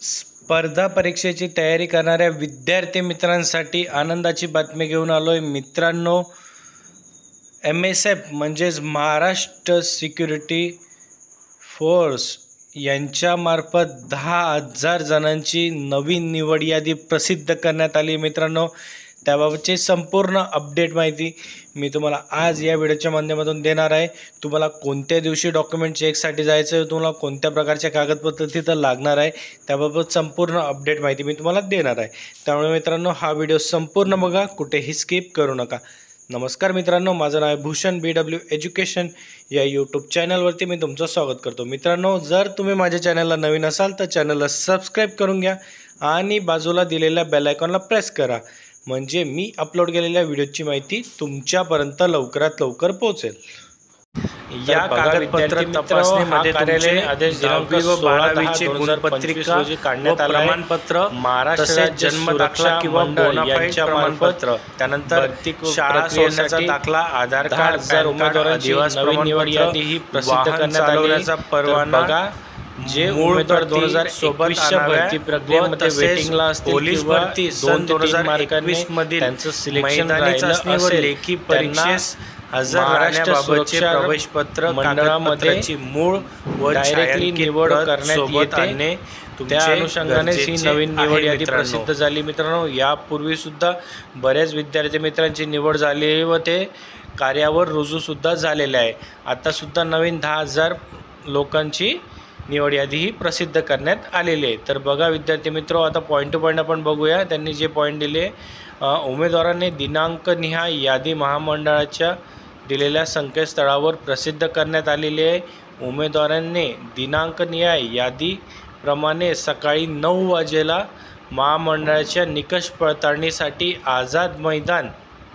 स्पर्धा परीक्षेची तयारी करणाऱ्या विद्यार्थी मित्रांसाठी आनंदाची बातमी घेऊन आलोय मित्रांनो। MSF म्हणजेच महाराष्ट्र सिक्युरिटी फोर्स यांच्यामार्फत 10,000 जणांची नवीन निवड यादी प्रसिद्ध करण्यात आली मित्रांनो। त्याबाबतची संपूर्ण अपडेट माहिती मी तुम्हाला आज या व्हिडिओच्या माध्यमातून देणार आहे। तुम्हाला कोणत्या दिवशी डॉक्युमेंट चेकसाठी जायचं आहे, तुम्हाला कोणत्या प्रकारचे कागदपत्र तिथं लागणार आहे, त्याबाबत संपूर्ण अपडेट माहिती मी तुम्हाला देणार आहे। त्यामुळे मित्रांनो हा व्हिडिओ संपूर्ण बघा, कुठेही स्किप करू नका। नमस्कार मित्रांनो, माझं नाव आहे भूषण BW एज्युकेशन या यूट्यूब चॅनलवरती मी तुमचं स्वागत करतो। मित्रांनो, जर तुम्ही माझ्या चॅनलला नवीन असाल तर चॅनलला सबस्क्राईब करून घ्या आणि बाजूला दिलेल्या बेल आयकॉनला प्रेस करा, म्हणजे मी अपलोड केलेल्या व्हिडिओची माहिती तुमच्यापर्यंत लवकरात लवकर पोहोचेल। या कागदपत्र तपासणीमध्ये तुमचे आदेश दिनांक व 12वीची गुणपत्रिका काढण्यात आला, प्रमाणपत्र, महाराष्ट्र जन्म दाखला किंवा बोनाफाईड प्रमाणपत्र, त्यानंतर शाळा सोडण्याचा दाखला, आधार कार्ड, 10,000 उमेदवारांची नवीन निवड यादी ही प्रसिद्ध करण्यात आलेला परवाना, जे उमेदवार 2021 भरती प्रक्रियेमध्ये वेटिंगला असतील, पोलीस भरती 2021 मध्ये त्यांचं सिलेक्शन राहिलं व लेखी परीक्षेस हजर राहण्याबाबतचे प्रवेशपत्र कागदपत्राची मूळ व डायरेक्टली निवड करण्यात येते। त्या अनुषंगाने ही नवीन निवड यादी प्रसिद्ध झाली मित्रांनो। यापूर्वी सुद्धा बऱ्याच विद्यार्थी मित्रांची निवड झाली आहे व ते कार्यावर रुजू सुद्धा झालेले आहे। आता सुद्धा नवीन 10,000 लोकांची निवड यादी ही प्रसिद्ध करण्यात आलेली आहे। तर बघा विद्यार्थी मित्रो, आता पॉईंट टू पॉईंट आपण बघूया त्यांनी जे पॉईंट दिले। उमेदवारांनी दिनांकनिहाय यादी महामंडळाच्या दिलेल्या संकेतस्थळावर प्रसिद्ध करण्यात आलेली आहे। उमेदवारांनी दिनांकनिहाय यादीप्रमाणे सकाळी 9 वाजेला महामंडळाच्या निकष पडताळणीसाठी आझाद मैदान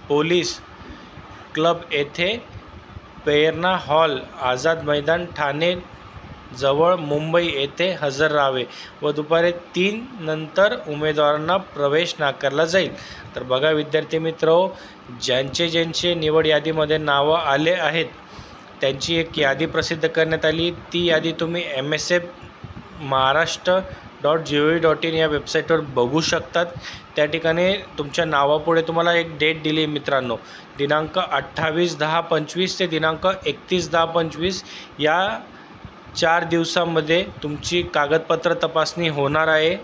पोलीस क्लब येथे प्रेरणा हॉल आझाद मैदान ठाणे जवळ मुंबई येथे हजर राहावे व दुपारी 3 नंतर उमेदवारांना प्रवेश नाकारला जाईल। तर बघा विद्यार्थी मित्रो, ज्यांचे निवड यादीमध्ये नावं आले आहेत त्यांची एक यादी प्रसिद्ध करण्यात आली। ती यादी तुम्ही MSF maharashtra.gov.in या वेबसाईटवर बघू शकतात। त्या ठिकाणी तुमच्या नावापुढे तुम्हाला एक डेट दिली मित्रांनो, दिनांक 28/10/25 ते दिनांक 31/10/25 या 4 दिवसांमध्ये तुमची कागदपत्र तपासणी होणार आहे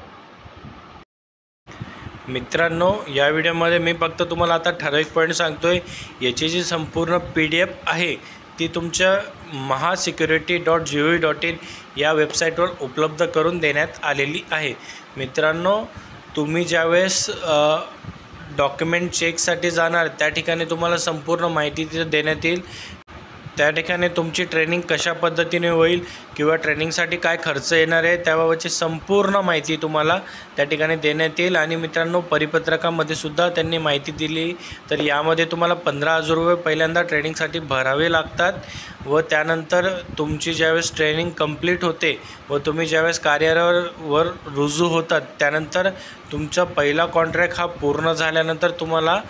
मित्रांनो। या व्हिडिओमध्ये मी फक्त तुम्हाला आता ठराविक पॉईंट सांगतोय। याची जी संपूर्ण PDF आहे ती तुमच्या mahasecurity.gov.in या वेबसाईटवर उपलब्ध करून देण्यात आलेली आहे मित्रांनो। तुम्ही ज्यावेळेस डॉक्युमेंट चेकसाठी जाणार त्या ठिकाणी तुम्हाला संपूर्ण माहिती तिथे देण्यात येईल। त्या ठिकाणी तुमची ट्रेनिंग कशा पद्धतीने होईल किंवा ट्रेनिंगसाठी काय खर्च येणार आहे त्याबाबतची संपूर्ण माहिती तुम्हाला त्या ठिकाणी देण्यात येईल। आणि मित्रांनो, परिपत्रकामध्ये सुद्धा त्यांनी माहिती दिली। तर यामध्ये तुम्हाला 15,000 रुपये पहिल्यांदा ट्रेनिंगसाठी भरावे लागतात व त्यानंतर तुमची ज्यावेळेस ट्रेनिंग कंप्लीट होते व तुम्ही ज्यावेळेस कार्यावर रुजू होतात त्यानंतर तुमचा पहिला कॉन्ट्रॅक्ट हा पूर्ण झाल्यानंतर तुम्हाला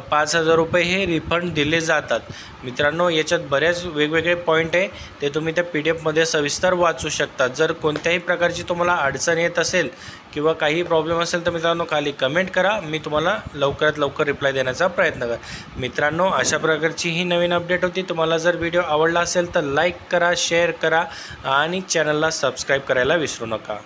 5,000 रुपये हे रिफंड दिले जातात मित्रांनो। याच्यात बरेच वेगवेगळे पॉईंट आहे, ते तुम्ही त्या PDF सविस्तर वाचू शकता। जर कोणत्याही प्रकारची तुम्हाला अडचण येत असेल किंवा काही प्रॉब्लेम असेल तर मित्रांनो खाली कमेंट करा, मी तुम्हाला लवकरात लवकर रिप्लाय देण्याचा प्रयत्न करा मित्रांनो। अशा प्रकारची ही नवीन अपडेट होती। तुम्हाला जर व्हिडिओ आवडला असेल तर लाईक करा, शेअर करा आणि चॅनलला सबस्क्राईब करायला विसरू नका।